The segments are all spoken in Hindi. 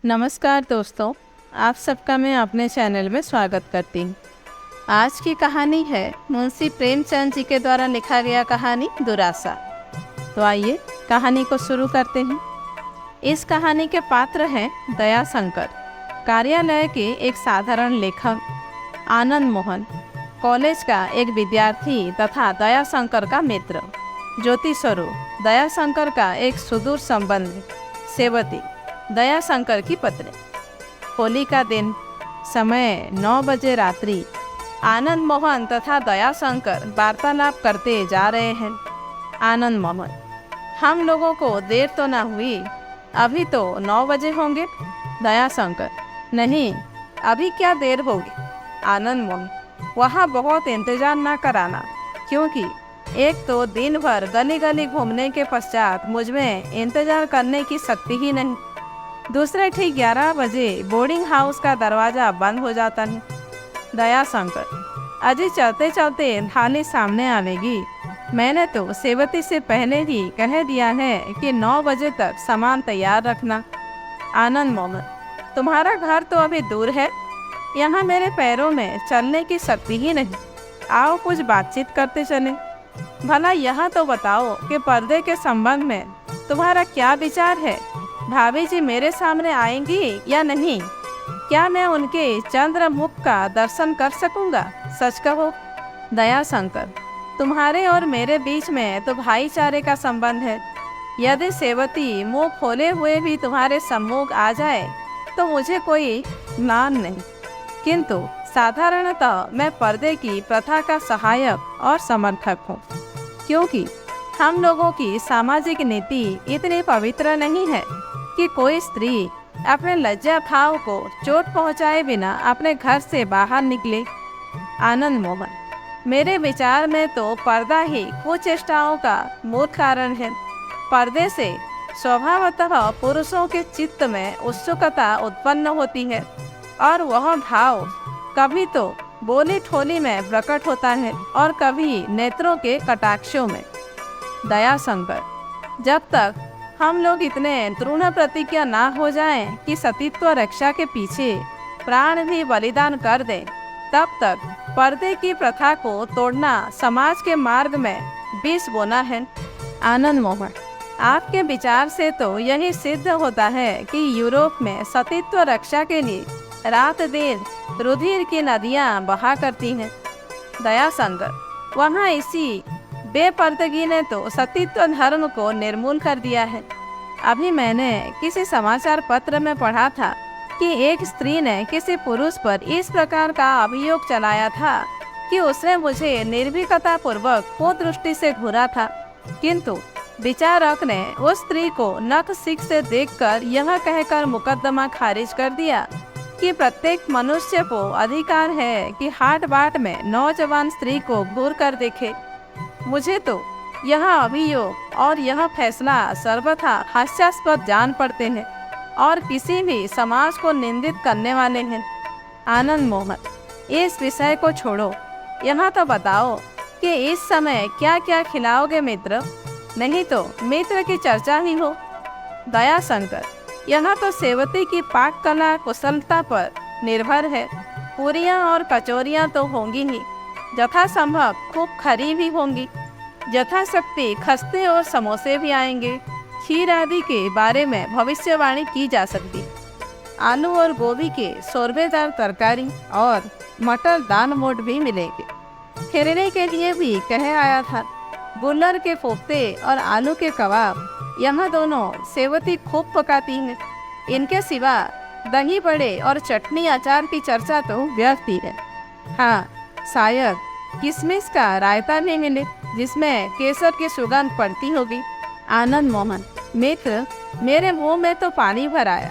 नमस्कार दोस्तों, आप सबका मैं अपने चैनल में स्वागत करती हूँ। आज की कहानी है मुंशी प्रेमचंद जी के द्वारा लिखा गया कहानी दुरासा। तो आइए कहानी को शुरू करते हैं। इस कहानी के पात्र हैं दयाशंकर, कार्यालय के एक साधारण लेखक, आनंद मोहन, कॉलेज का एक विद्यार्थी तथा दयाशंकर का मित्र, ज्योति स्वरूप, दयाशंकर का एक सुदूर संबंधी, सेवती, दयाशंकर की पत्नी। होली का दिन, समय 9 बजे रात्रि। आनंद मोहन तथा दयाशंकर वार्तालाप करते जा रहे हैं। आनंद मोहन: हम लोगों को देर तो ना हुई? अभी तो 9 बजे होंगे। दयाशंकर: नहीं, अभी क्या देर होगी। आनंद मोहन: वहाँ बहुत इंतजार ना कराना, क्योंकि एक तो दिन भर गली गली घूमने के पश्चात मुझ में इंतजार करने की शक्ति ही नहीं। दूसरे ठीक 11 बजे बोर्डिंग हाउस का दरवाज़ा बंद हो जाता है। दयाशंकर: अजी चलते चलते थाली सामने आवेगी। मैंने तो सेवती से पहले ही कह दिया है कि 9 बजे तक सामान तैयार रखना। आनंद मोहन: तुम्हारा घर तो अभी दूर है, यहाँ मेरे पैरों में चलने की शक्ति ही नहीं। आओ कुछ बातचीत करते चलें। भला यह तो बताओ कि पर्दे के संबंध में तुम्हारा क्या विचार है। भाभी जी मेरे सामने आएंगी या नहीं? क्या मैं उनके चंद्रमुख का दर्शन कर सकूंगा? सच कहो। दयाशंकर: तुम्हारे और मेरे बीच में तो भाईचारे का संबंध है। यदि सेवती मुंह खोले हुए भी तुम्हारे सम्मुख आ जाए तो मुझे कोई म्लान नहीं, किंतु साधारणतः मैं पर्दे की प्रथा का सहायक और समर्थक हूँ, क्योंकि हम लोगों की सामाजिक नीति इतनी पवित्र नहीं है कि कोई स्त्री अपने लज्जा भाव को चोट पहुंचाए बिना अपने घर से बाहर निकले। आनंद मोहन: मेरे विचार में तो पर्दा ही कुचेष्टाओं का मूल कारण है। पर्दे से स्वभावतः पुरुषों के चित्त में उत्सुकता उत्पन्न होती है और वह भाव कभी तो बोली ठोली में प्रकट होता है और कभी नेत्रों के कटाक्षों में। दयाशंकर: जब तक हम लोग इतने तृण प्रतिज्ञा ना हो जाएं कि सतीत्व रक्षा के पीछे प्राण भी बलिदान कर दें, तब तक पर्दे की प्रथा को तोड़ना समाज के मार्ग में विष बोना है। आनंद मोहन: आपके विचार से तो यही सिद्ध होता है कि यूरोप में सतीत्व रक्षा के लिए रात दिन रुधिर की नदियां बहा करती हैं। दयाशंकर: वहाँ इसी बेपर्दगी ने तो सतीत्व धर्म को निर्मूल कर दिया है। अभी मैंने किसी समाचार पत्र में पढ़ा था कि एक स्त्री ने किसी पुरुष पर इस प्रकार का अभियोग चलाया था कि उसने मुझे निर्भीकता पूर्वक कुदृष्टि से घूरा था, किंतु विचारक ने उस स्त्री को नख सिक से देखकर यह कहकर मुकदमा खारिज कर दिया कि प्रत्येक मनुष्य को अधिकार है कि हाट बाट में नौजवान स्त्री को घूर कर देखे। मुझे तो यह अभियोग और यह फैसला सर्वथा हास्यास्पद जान पड़ते हैं और किसी भी समाज को निंदित करने वाले हैं। आनंद मोहन: इस विषय को छोड़ो, यहाँ तो बताओ कि इस समय क्या क्या खिलाओगे मित्र, नहीं तो मित्र की चर्चा ही हो। दयाशंकर: यहाँ तो सेवती की पाक कला कुशलता पर निर्भर है। पूरियाँ और कचौरियाँ तो होंगी ही, यथासंभव खूब खरी भी होंगी। यथाशक्ति खस्ते और समोसे भी आएंगे। खीर आदि के बारे में भविष्यवाणी की जा सकती। आलू और गोभी के शोरबेदार तरकारी और मटर दाल मोट भी मिलेंगे। खिरने के लिए भी कह आया था। गुल्लर के कोफ्ते और आलू के कबाब यहाँ दोनों सेवती खूब पकाती हैं। इनके सिवा दही बड़े और चटनी अचार की चर्चा तो व्यर्थ ही है। हाँ, शायद किशमिश का रायता नहीं मिले जिसमें केसर की सुगंध पड़ती होगी। आनंद मोहन: मित्र, मेरे मुंह में तो पानी भर आया।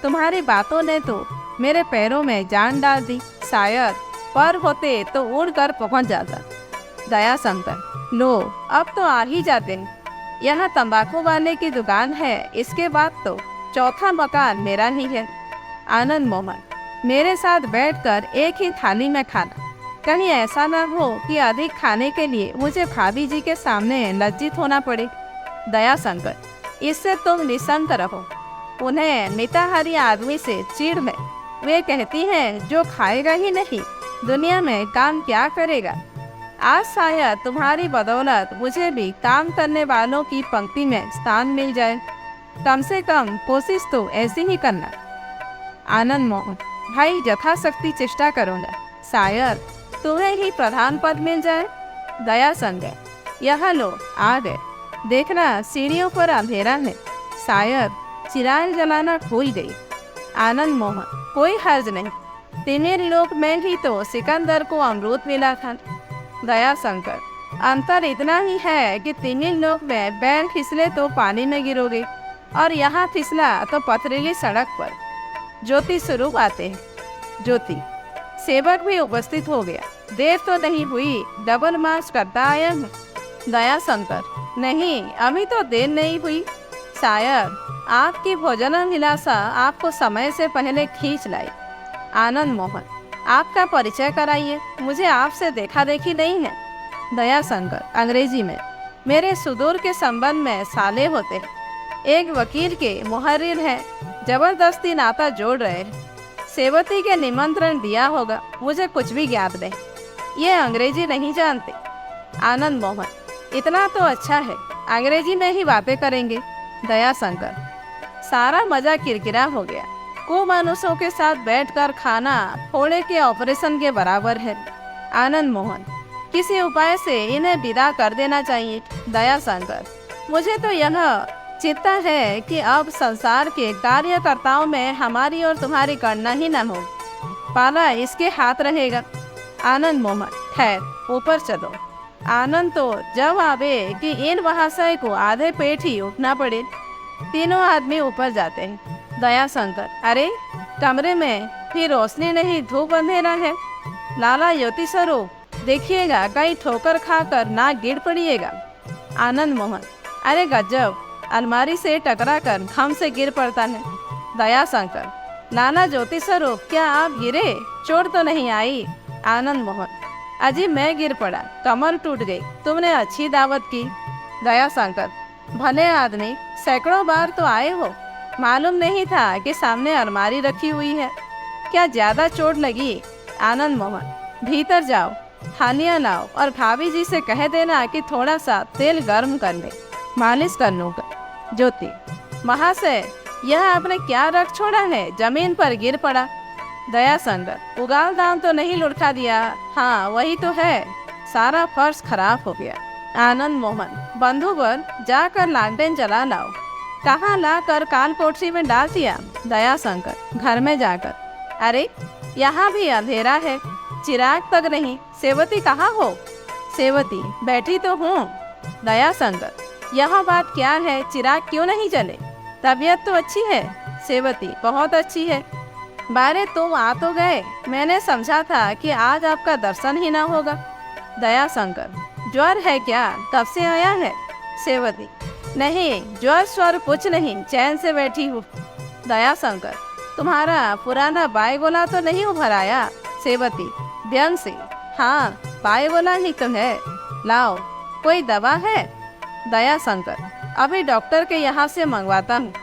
तुम्हारी बातों ने तो मेरे पैरों में जान डाल दी। शायद पर होते तो उड़ कर पहुँच जाता। दयाशंकर: लो, अब तो आ ही जाते हैं। यहाँ तंबाकू वाले की दुकान है, इसके बाद तो चौथा मकान मेरा ही है। आनंद मोहन: मेरे साथ बैठकर एक ही थाली में खाना। कहीं ऐसा ना हो कि अधिक खाने के लिए मुझे भाभी जी के सामने लज्जित होना पड़े। दयाशंकर: इससे तुम निश्चिंत रहो। उन्हें मिताहारी आदमी से चिढ़ है। वे कहती हैं जो खाएगा ही नहीं दुनिया में काम क्या करेगा। आज शायद तुम्हारी बदौलत मुझे भी काम करने वालों की पंक्ति में स्थान मिल जाए। कम से कम कोशिश तो ऐसी ही करना। आनंद मोहन: भाई यथाशक्ति चेष्टा करूँगा, शायद तुम्हें ही प्रधान पद मिल जाए। दया शंकर: यह लो आ गए। देखना सीढ़ियों पर अंधेरा है, शायद चिराग जलाना भूल गई। आनंद मोहन: कोई हर्ज नहीं, तिमिर लोक में ही तो सिकंदर को अमरूद मिला था। दया शंकर: अंतर इतना ही है कि तिमिर लोक में बैल फिसले तो पानी में गिरोगे और यहाँ फिसला तो पथरीली सड़क पर। ज्योति स्वरूप आते हैं। ज्योति: सेवक भी उपस्थित हो गया, देर तो नहीं हुई, डबल मार्च करता आया हूँ। दया शंकर: नहीं, अभी तो देर नहीं हुई, शायद आपकी भोजनाभिलाषा आपको समय से पहले खींच लाई। आनंद मोहन: आपका परिचय कराइए, मुझे आपसे देखा देखी नहीं है। दया शंकर अंग्रेजी में: मेरे सुदूर के संबंध में साले होते हैं, एक वकील के मुहर्रिर हैं, जबरदस्ती नाता जोड़ रहे हैं। सेवती के निमंत्रण दिया होगा, मुझे कुछ भी ज्ञात नहीं, ये अंग्रेजी नहीं जानते। आनंद मोहन: इतना तो अच्छा है, अंग्रेजी में ही बातें करेंगे। दया शंकर: सारा मजा किरकिरा हो गया, कुमनुष्यों के साथ बैठकर खाना फोड़े के ऑपरेशन के बराबर है। आनंद मोहन: किसी उपाय से इन्हें विदा कर देना चाहिए। दया शंकर: मुझे तो यह चिंता है कि अब संसार के कार्यकर्ताओं में हमारी और तुम्हारी गणना ही न हो, पाला इसके हाथ रहेगा। आनंद मोहन: खैर ऊपर चलो। आनंद तो जब आवे कि इन महाशय को आधे पेट ही उठना पड़े। तीनों आदमी ऊपर जाते हैं। दया शंकर: अरे कमरे में फिर रोशनी नहीं, धूप अंधेरा है। लाला ज्योति स्वरूप, देखिएगा कहीं ठोकर खाकर ना गिर पड़िएगा। आनंद मोहन: अरे गजब, अलमारी से टकरा कर हमसे गिर पड़ता है। दया शंकर: लाला ज्योति स्वरूप, क्या आप गिरे? चोट तो नहीं आई? आनंद मोहन: अजी मैं गिर पड़ा, कमर टूट गई, तुमने अच्छी दावत की। दया शंकर: भले आदमी, सैकड़ों बार तो आए हो, मालूम नहीं था कि सामने अलमारी रखी हुई है, क्या ज्यादा चोट लगी? आनंद मोहन: भीतर जाओ, हानिया लाओ और भाभी जी से कह देना कि थोड़ा सा तेल गर्म कर ले, मालिश कर लूँगा। ज्योति: महाशय, यह आपने क्या रख छोड़ा है, जमीन पर गिर पड़ा। दया शंकर: उगाल दाम तो नहीं लुढ़का दिया? हाँ वही तो है, सारा फर्श खराब हो गया। आनंद मोहन: बंधुवर, जाकर लालटेन जला लाओ। कहाँ ला कर काल कोठरी में डाल दिया? दया शंकर: घर में जाकर। अरे यहाँ भी अंधेरा है, चिराग तक नहीं, सेवती कहाँ हो? सेवती: बैठी तो हूँ। दया शंकर: यह बात क्या है, चिराग क्यों नहीं जले? तबीयत तो अच्छी है। सेवती: बहुत अच्छी है। बारे तुम आ तो गए, मैंने समझा था कि आज आपका दर्शन ही ना होगा। दया शंकर: ज्वर है क्या, कब से आया है? सेवती: नहीं, ज्वर स्वर कुछ नहीं, चैन से बैठी हूँ। दया शंकर: तुम्हारा पुराना बाएगोला तो नहीं उभर आया? सेवती: व्यंग से? हाँ बाएगोला ही तो है, लाओ, कोई दवा है? दया शंकर: अभी डॉक्टर के यहाँ से मंगवाता हूँ।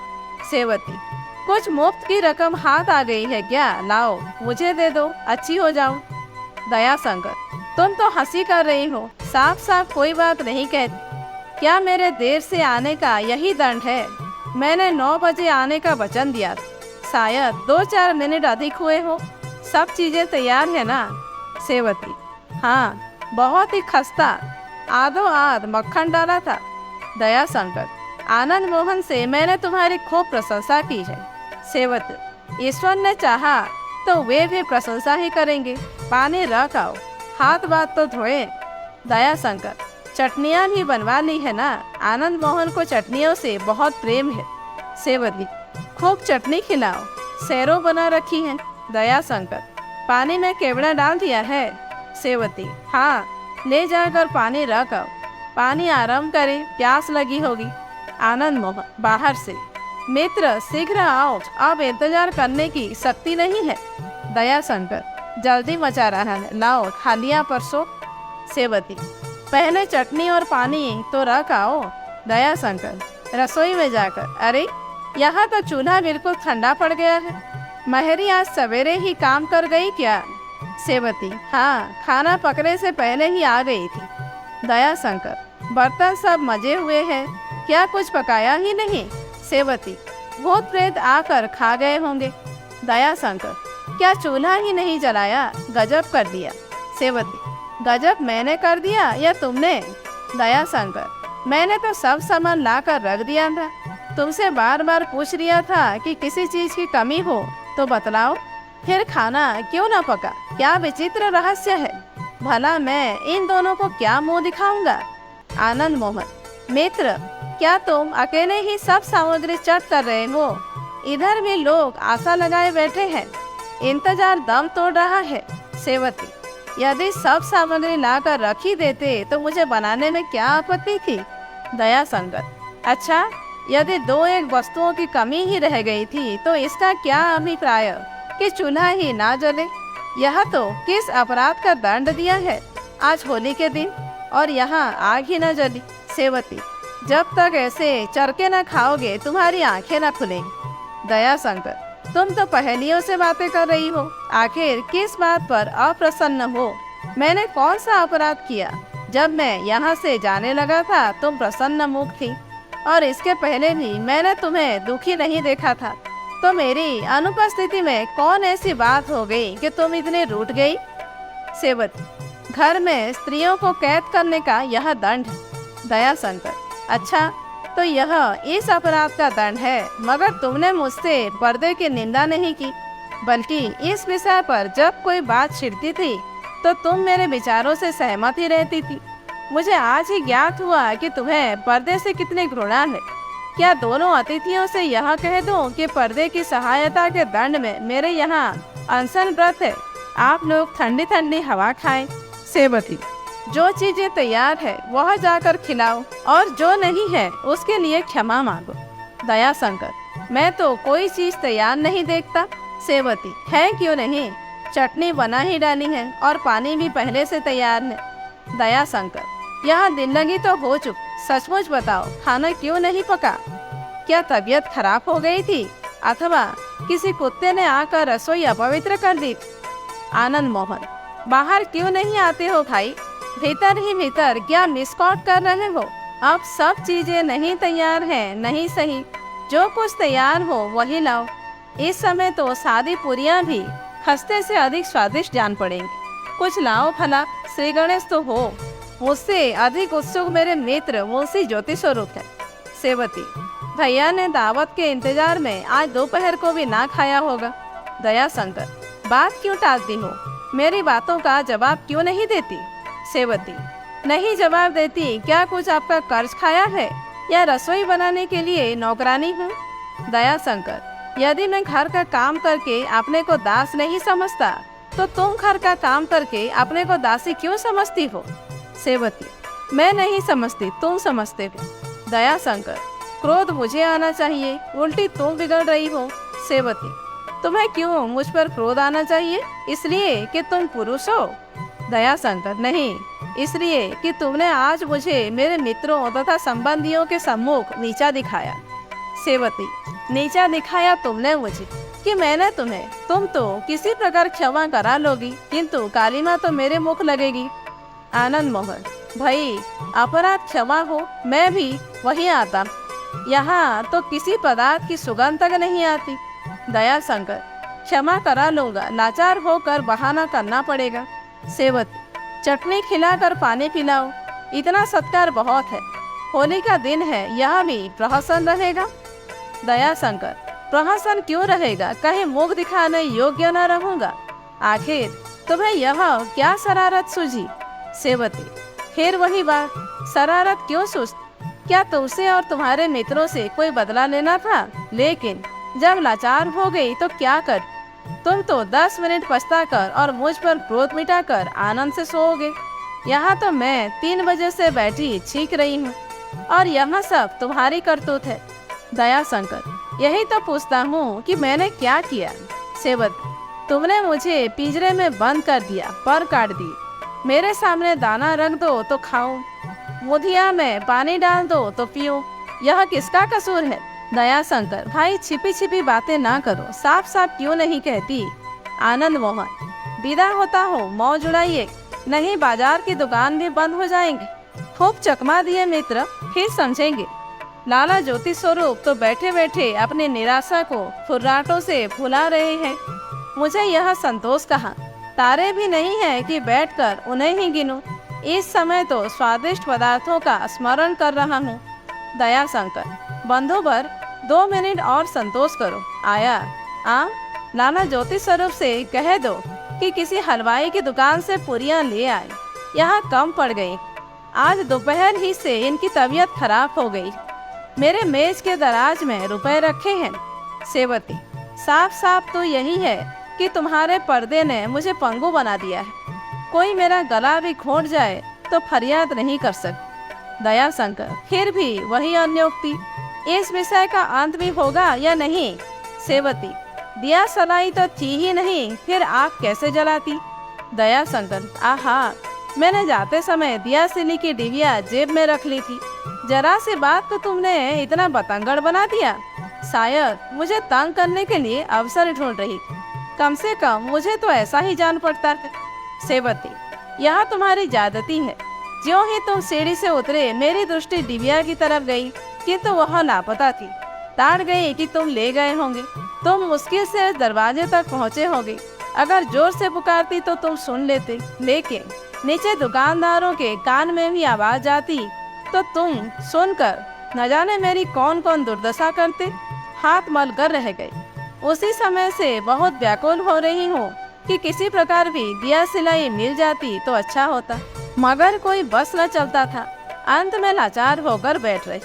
सेवती: कुछ मुफ्त की रकम हाथ आ गई है क्या, लाओ मुझे दे दो, अच्छी हो जाऊं। दया शंकर: तुम तो हंसी कर रही हो, साफ साफ कोई बात नहीं कहती। क्या मेरे देर से आने का यही दंड है? मैंने 9 बजे आने का वचन दिया था, शायद 2-4 मिनट अधिक हुए हो। सब चीजें तैयार है ना? सेवती: हाँ, बहुत ही खस्ता, आधो आध मक्खन डाला था। दया शंकर: आनंद मोहन से मैंने तुम्हारी खूब प्रशंसा की है। सेवती: ईश्वर ने चाहा तो वे भी प्रशंसा ही करेंगे। पानी रख आओ, हाथ बात तो धोए। दया शंकर: चटनियाँ भी बनवा ली है ना? आनंद मोहन को चटनियों से बहुत प्रेम है। सेवती: खूब चटनी खिलाओ, सैरो बना रखी है। दया शंकर: पानी में केवड़ा डाल दिया है? सेवती: हाँ, ले जाकर पानी रख आओ, पानी आराम करे, प्यास लगी होगी। आनंद मोहन बाहर से: मित्र शीघ्र आओ, अब इंतजार करने की शक्ति नहीं है। दया शंकर: जल्दी मचा रहा है, लाओ खालिया परसों। सेवती: पहले चटनी और पानी तो रख आओ। दया शंकर रसोई में जाकर: अरे यहाँ तो चूल्हा बिल्कुल ठंडा पड़ गया है। महरी आज सवेरे ही काम कर गई क्या? सेवती, हाँ, खाना पकने से पहले ही आ गई थी। दयाशंकर, बर्तन सब मजे हुए हैं, क्या कुछ पकाया ही नहीं? सेवती, भूत प्रेत आकर खा गए होंगे। दयाशंकर, क्या चूल्हा ही नहीं जलाया? गजब कर दिया। सेवती, गजब मैंने कर दिया या तुमने? दयाशंकर, मैंने तो सब सामान ला कर रख दिया था। तुमसे बार बार पूछ लिया था कि किसी चीज़ की कमी हो तो बतलाओ, फिर खाना क्यों ना पका? क्या विचित्र रहस्य है। भला मैं इन दोनों को क्या मुंह दिखाऊंगा? आनंद मोहन, मित्र, क्या तुम अकेले ही सब सामग्री चट कर रहे हो? इधर भी लोग आशा लगाए बैठे हैं, इंतजार दम तोड़ रहा है। सेवती, यदि सब सामग्री लाकर रख ही देते तो मुझे बनाने में क्या आपत्ति थी? दयाशंकर, अच्छा, यदि दो एक वस्तुओं की कमी ही रह गई थी तो इसका क्या अभिप्राय कि चूल्हा ही ना जले? यह तो किस अपराध का दंड दिया है आज होली के दिन, और यहाँ आग ही न जली। सेवती, जब तक ऐसे चरके न खाओगे तुम्हारी आंखें न खुलेंगी। दयाशंकर, तुम तो पहेलियों से बातें कर रही हो, आखिर किस बात पर अप्रसन्न हो? मैंने कौन सा अपराध किया? जब मैं यहाँ से जाने लगा था तुम प्रसन्न मुख थी, और इसके पहले भी मैंने तुम्हें दुखी नहीं देखा था। तो मेरी अनुपस्थिति में कौन ऐसी बात हो गई कि तुम इतने रूठ गई? सेवती, घर में स्त्रियों को कैद करने का यह दंड है। दयाशंकर, अच्छा, तो यह इस अपराध का दंड है, मगर तुमने मुझसे पर्दे की निंदा नहीं की, बल्कि इस विषय पर जब कोई बात छिड़ती थी तो तुम मेरे विचारों से सहमत ही रहती थी। मुझे आज ही ज्ञात हुआ कि तुम्हें पर्दे से कितनी घृणा है। क्या दोनों अतिथियों से यह कह दूं कि पर्दे की सहायता के दंड में मेरे यहाँ अनशन व्रत है, आप लोग ठंडी ठंडी हवा खाएं। सेवती, जो चीजें तैयार है वह जाकर खिलाओ, और जो नहीं है उसके लिए क्षमा मांगो। दयाशंकर, मैं तो कोई चीज तैयार नहीं देखता। सेवती, है क्यों नहीं, चटनी बना ही डाली है और पानी भी पहले से तैयार है। दयाशंकर, यहाँ दिन लगी तो हो चुप, सचमुच बताओ खाना क्यों नहीं पका? क्या तबीयत खराब हो गई थी, अथवा किसी कुत्ते ने आकर रसोई अपवित्र कर दी? आनंद मोहन, बाहर क्यों नहीं आते हो भाई? भीतर ही भीतर क्या मिसकॉट कर रहे हो? अब सब चीजें नहीं तैयार हैं, नहीं सही, जो कुछ तैयार हो वही लाओ। इस समय तो सादी पूरियां भी खस्ते से अधिक स्वादिष्ट जान पड़ेंगी। कुछ लाओ भला, श्री गणेश तो हो। मुझसे अधिक उत्सुक मेरे मित्र मुंशी ज्योति स्वरूप है। सेवती, भैया ने दावत के इंतजार में आज दोपहर को भी ना खाया होगा। दयाशंकर, बात क्यों टालती हो? मेरी बातों का जवाब क्यों नहीं देती? सेवती, नहीं जवाब देती, क्या कुछ आपका कर्ज खाया है या रसोई बनाने के लिए नौकरानी हूँ? दयाशंकर, यदि मैं घर का काम करके अपने को दास नहीं समझता तो तुम घर का काम करके अपने को दासी क्यों समझती हो? सेवती, मैं नहीं समझती, तुम समझते हो। दयाशंकर, क्रोध मुझे आना चाहिए, उल्टी तुम बिगड़ रही हो। सेवती, तुम्हें क्यों मुझ पर क्रोध आना चाहिए? इसलिए कि तुम पुरुष हो? दयाशंकर, नहीं, इसलिए कि तुमने आज मुझे मेरे मित्रों तथा संबंधियों के सम्मुख नीचा दिखाया। सेवती, नीचा दिखाया तुमने मुझे कि मैंने तुम्हें? तुम तो किसी प्रकार क्षमा करा लोगी, किंतु काली माँ तो मेरे मुख लगेगी। आनंद मोहन, भाई, अपराध क्षमा हो, मैं भी वही आता, यहाँ तो किसी पदार्थ की सुगंध तक नहीं आती। दयाशंकर, क्षमा करा लूंगा, लाचार होकर बहाना करना पड़ेगा। सेवती, चटनी खिलाकर पानी पिलाओ, इतना सत्कार बहुत है। होली का दिन है, यह भी प्रहसन रहेगा। दयाशंकर, प्रहसन क्यों रहेगा? कहीं मुख दिखाने योग्य न रहूंगा? आखिर तुम्हें यह क्या शरारत सूझी? सेवती, फिर वही बात, शरारत क्यों सुस्त? क्या तुमसे और तुम्हारे मित्रों से कोई बदला लेना था? लेकिन जब लाचार हो गई तो क्या कर? तुम तो 10 मिनट पछताकर और मुझ पर क्रोध मिटाकर आनंद से सोओगे। यहाँ तो मैं 3 बजे से बैठी छींक रही हूँ, और यहाँ सब तुम्हारी करतूत है। दयाशंकर, यही तो पूछता हूँ कि मैंने क्या किया? सेवती, तुमने मुझे पिंजरे में बंद कर दिया, पर काट दी। मेरे सामने दाना रख दो तो खाऊं, मुधिया में पानी डाल दो तो पीऊं, यह किसका कसूर है? दया शंकर, भाई छिपी छिपी बातें ना करो, साफ साफ क्यों नहीं कहती। आनंद मोहन, विदा होता हो, मौज उड़ाइए, नहीं बाजार की दुकान भी बंद हो जाएंगे। खूब चकमा दिए मित्र, फिर समझेंगे। लाला ज्योति स्वरूप तो बैठे बैठे अपनी निराशा को फुर्राटों से भुला रहे हैं। मुझे यह संतोष कहाँ, तारे भी नहीं है कि बैठकर उन्हें ही गिनूं। इस समय तो स्वादिष्ट पदार्थों का स्मरण कर रहा हूँ। दया शंकर, बंधुवर 2 मिनट और संतोष करो, आया। लाला ज्योति स्वरूप से कह दो कि किसी हलवाई की दुकान से पूरियां ले आए, यहाँ कम पड़ गई। आज दोपहर ही से इनकी तबीयत खराब हो गई। मेरे मेज के दराज में रुपए रखे हैं। सेवती, साफ साफ तो यही है कि तुम्हारे पर्दे ने मुझे पंगु बना दिया है। कोई मेरा गला भी घोंट जाए तो फरियाद नहीं कर सकती। दया शंकर, फिर भी वही अन्योक्ति, इस विषय का अंत भी होगा या नहीं। सेवती, दिया सलाई तो थी ही नहीं, फिर आग कैसे जलाती। दया शंकर, आहा, मैंने जाते समय दिया सिली की डिबिया जेब में रख ली थी। जरा सी बात तो तुमने इतना बतंगड़ बना दिया। शायद मुझे तंग करने के लिए अवसर ढूंढ रही थी। कम से कम मुझे तो ऐसा ही जान पड़ता है। सेवती, यह तुम्हारी ज्यादती है। ज्यों ही तुम सीढ़ी से उतरे मेरी दृष्टि डिबिया की तरफ गई, किंतु वह लापता थी। ताड़ गई कि तुम ले गए होंगे। तुम मुश्किल से दरवाजे तक पहुँचे होंगे। अगर जोर से पुकारती तो तुम सुन लेते, लेकिन नीचे दुकानदारों के कान में भी आवाज आती तो तुम सुनकर न जाने मेरी कौन कौन दुर्दशा करते। हाथ मल कर रह गए। उसी समय से बहुत व्याकुल हो रही हूँ कि किसी प्रकार भी दिया सिलाई मिल जाती तो अच्छा होता, मगर कोई बस न चलता था। अंत में लाचार होकर बैठ रही।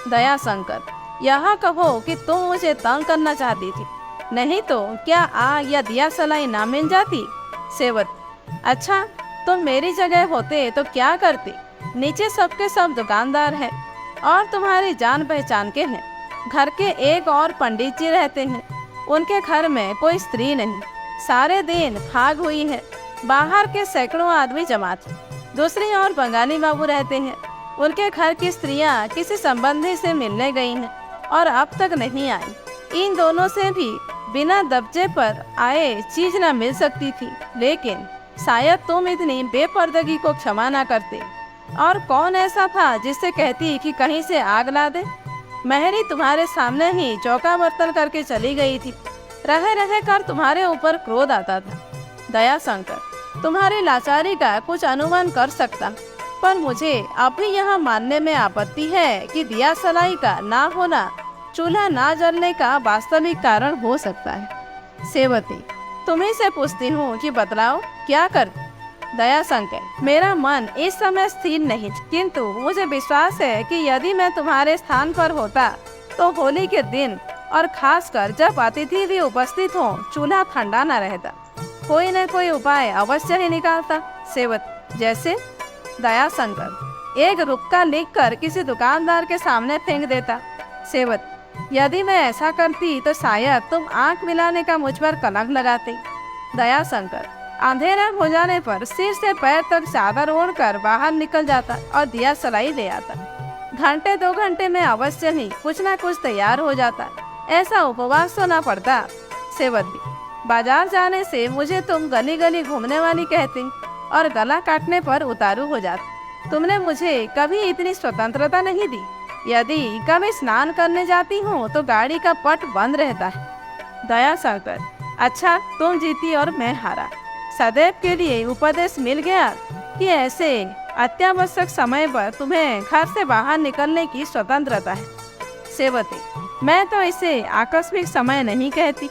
दया शंकर, यह कहो कि तुम मुझे तंग करना चाहती थी, नहीं तो क्या आग या दिया सलाई ना मिल जाती। सेवत, अच्छा, तुम मेरी जगह होते तो क्या करती। नीचे सबके सब दुकानदार हैं और तुम्हारी जान पहचान के हैं। घर के एक और पंडित जी रहते हैं, उनके घर में कोई स्त्री नहीं। सारे दिन फाग हुई है, बाहर के सैकड़ों आदमी जमा थे। दूसरी ओर बंगाली बाबू रहते हैं, उनके घर की स्त्रियां किसी संबंधी से मिलने गई हैं और अब तक नहीं आई। इन दोनों से भी बिना दबजे पर आए चीज न मिल सकती थी, लेकिन शायद तुम इतनी बेपर्दगी को क्षमा न करते। और कौन ऐसा था जिससे कहती कि कहीं से आग ला दे। मेहरी तुम्हारे सामने ही चौका बर्तन करके चली गई थी। रह रह कर तुम्हारे ऊपर क्रोध आता था। दया शंकर, तुम्हारी लाचारी का कुछ अनुमान कर सकता, पर मुझे अभी यह मानने में आपत्ति है कि दिया सलाई का ना होना चूल्हा ना जलने का वास्तविक कारण हो सकता है। सेवती, तुम्ही से पूछती हूँ कि बतलाओ क्या कर। दया शंकर, मेरा मन इस समय स्थिर नहीं, किंतु मुझे विश्वास है कि यदि मैं तुम्हारे स्थान पर होता तो होली के दिन और खासकर जब अतिथि भी उपस्थित हो, चूल्हा ठंडा न रहता। कोई न कोई उपाय अवश्य ही निकालता। सेवत, जैसे। दया शंकर, एक रुक्का लिखकर किसी दुकानदार के सामने फेंक देता। सेवत, यदि मैं ऐसा करती तो शायद तुम आंख मिलाने का मुझ पर कलंक लगाते। दया शंकर, अंधेरा हो जाने पर सिर से पैर तक चादर ओढ़कर बाहर निकल जाता और दिया सलाई ले आता। घंटे 2 घंटे में अवश्य ही कुछ ना कुछ तैयार हो जाता। ऐसा उपवास तो ना पड़ता। सेवती, बाजार जाने से मुझे तुम गली गली घूमने वाली कहती और गला काटने पर उतारू हो जाती। तुमने मुझे कभी इतनी स्वतंत्रता नहीं दी। यदि कभी स्नान करने जाती हूँ तो गाड़ी का पट बंद रहता है। दया शंकर, अच्छा, तुम जीती और मैं हारा। सदैव के लिए उपदेश मिल गया कि ऐसे अत्यावश्यक समय पर तुम्हें घर से बाहर निकलने की स्वतंत्रता है। सेवती, मैं तो इसे आकस्मिक समय नहीं कहती।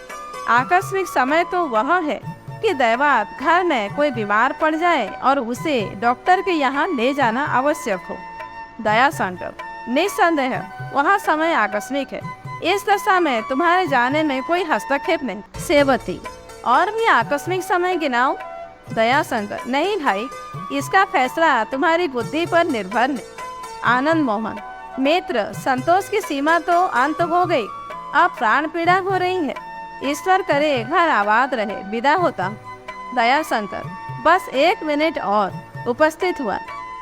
आकस्मिक समय तो वह है कि दैवात घर में कोई बीमार पड़ जाए और उसे डॉक्टर के यहाँ ले जाना आवश्यक हो। दया शंकर, निस्संदेह वह समय आकस्मिक है। इस दशा में तुम्हारे जाने में कोई हस्तक्षेप नहीं। सेवती, और भी आकस्मिक समय गिनाओ। दया शंकर, नहीं भाई, इसका फैसला तुम्हारी बुद्धि पर निर्भर है। आनंद मोहन, मित्र, संतोष की सीमा तो अंत हो गई, अब प्राण पीड़ा हो रही है। ईश्वर करे घर आबाद रहे। विदा होता। दया शंकर, बस 1 मिनट और। उपस्थित हुआ।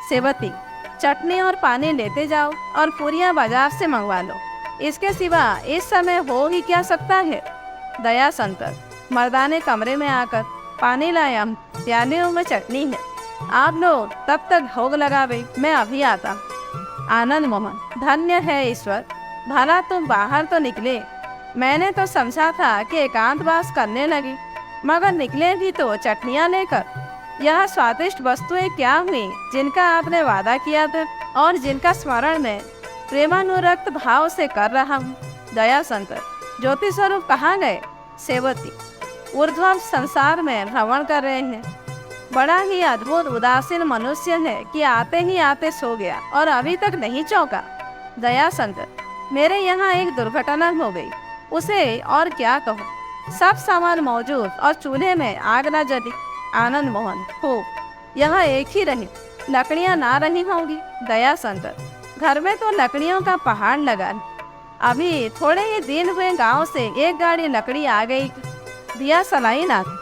सेवती, चटनी और पानी लेते जाओ और पूरियां बाजार से मंगवा लो। इसके सिवा इस समय हो ही क्या सकता है। दया शंकर मर्दाने कमरे में आकर पानी लाया, प्यालियों में चटनी है, आप लोग तब तक भोग लगावे, मैं अभी आता। आनंद मोहन धन्य है ईश्वर, भला तुम बाहर तो निकले। मैंने तो समझा था कि एकांतवास करने लगी, मगर निकले भी तो चटनियाँ लेकर। यह स्वादिष्ट वस्तुएं क्या हुई जिनका आपने वादा किया था और जिनका स्मरण मैं प्रेमानुरक्त भाव से कर रहा हूँ। दया शंकर ज्योति स्वरूप कहाँ गए। सेवती ऊर्ध्व संसार में भ्रमण कर रहे हैं। बड़ा ही अद्भुत उदासीन मनुष्य है कि आते ही आते सो गया और अभी तक नहीं चौंका। दया शंकर मेरे यहाँ एक दुर्घटना हो गई, उसे और क्या कहूँ। सब सामान मौजूद और चूल्हे में आग न जली। आनंद मोहन खूब, यहाँ एक ही रही, लकड़ियाँ ना रही होंगी। दया शंकर घर में तो लकड़ियों का पहाड़ लगा है। अभी थोड़े ही दिन हुए गांव से एक गाड़ी लकड़ी आ गई, दिया सलाई ना थी।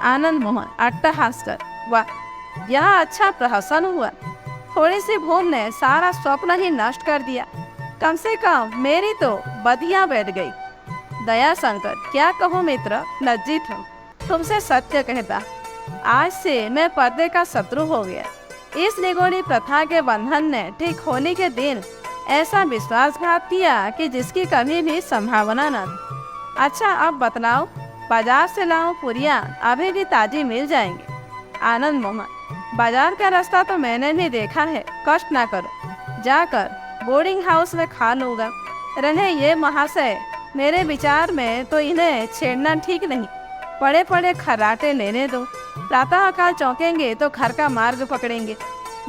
आनंद मोहन अट्टहास कर, वाह यह अच्छा प्रहसन हुआ। थोड़ी सी भूल ने सारा स्वप्न ही नष्ट कर दिया। कम से कम मेरी तो बदिया बैठ गई। दया शंकर क्या कहूँ मित्र, लज्जित हूँ। तुमसे सत्य कहता, आज से मैं पर्दे का शत्रु हो गया। इस निगोड़ी प्रथा के बंधन ने ठीक होने के दिन ऐसा विश्वासघात किया कि जिसकी कभी भी संभावना न थी। अच्छा अब बतलाओ, बाजार से लाओ पुरियाँ, अभी भी ताजी मिल जाएंगी। आनंद मोहन बाजार का रास्ता तो मैंने भी देखा है, कष्ट ना करो, जाकर बोर्डिंग हाउस में खा लूँगा। रहे ये महाशय, मेरे विचार में तो इन्हें छेड़ना ठीक नहीं, पड़े पड़े खर्राटे लेने दो। प्रातःकाल चौंकेंगे तो घर का मार्ग पकड़ेंगे।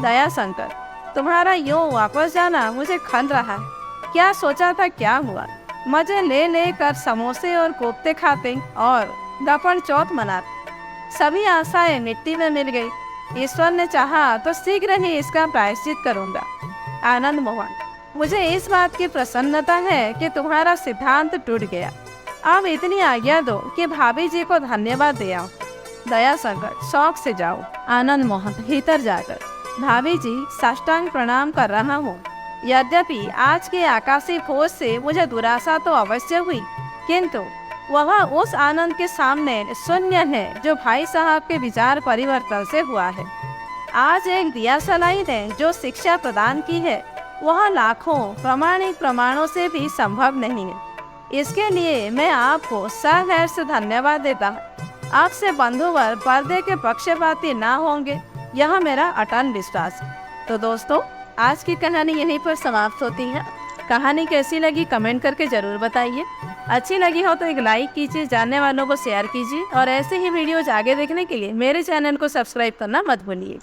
दया शंकर तुम्हारा यूँ वापस जाना मुझे खल रहा है। क्या सोचा था क्या हुआ, मजे ले ले कर समोसे और कोफ्ते खाते और दफन चौथ मनाते। सभी आशाएं मिट्टी में मिल गई। ईश्वर ने चाहा तो शीघ्र ही इसका प्रायश्चित करूँगा। आनंद मोहन मुझे इस बात की प्रसन्नता है कि तुम्हारा सिद्धांत टूट गया। अब इतनी आज्ञा दो कि भाभी जी को धन्यवाद दे आओ। दया शंकर शौक से जाओ। आनंद मोहन भीतर जाकर, भाभी जी साष्टांग प्रणाम कर रहा हूँ। यद्यपि आज के आकाशी खोज से मुझे दुराशा तो अवश्य हुई, किंतु वह उस आनंद के सामने शून्य है जो भाई साहब के विचार परिवर्तन से हुआ है। आज एक दिया सलाई ने जो शिक्षा प्रदान की है वह लाखों प्रमाणिक प्रमाणों से भी संभव नहीं है। इसके लिए मैं आपको सहर्ष से धन्यवाद देता हूँ। आपसे बंधुवर पर्दे के पक्षपाती ना होंगे, यह मेरा अटल विश्वास है। तो दोस्तों आज की कहानी यहीं पर समाप्त होती है। कहानी कैसी लगी कमेंट करके ज़रूर बताइए। अच्छी लगी हो तो एक लाइक कीजिए, जानने वालों को शेयर कीजिए और ऐसे ही वीडियोज आगे देखने के लिए मेरे चैनल को सब्सक्राइब करना मत भूलिए।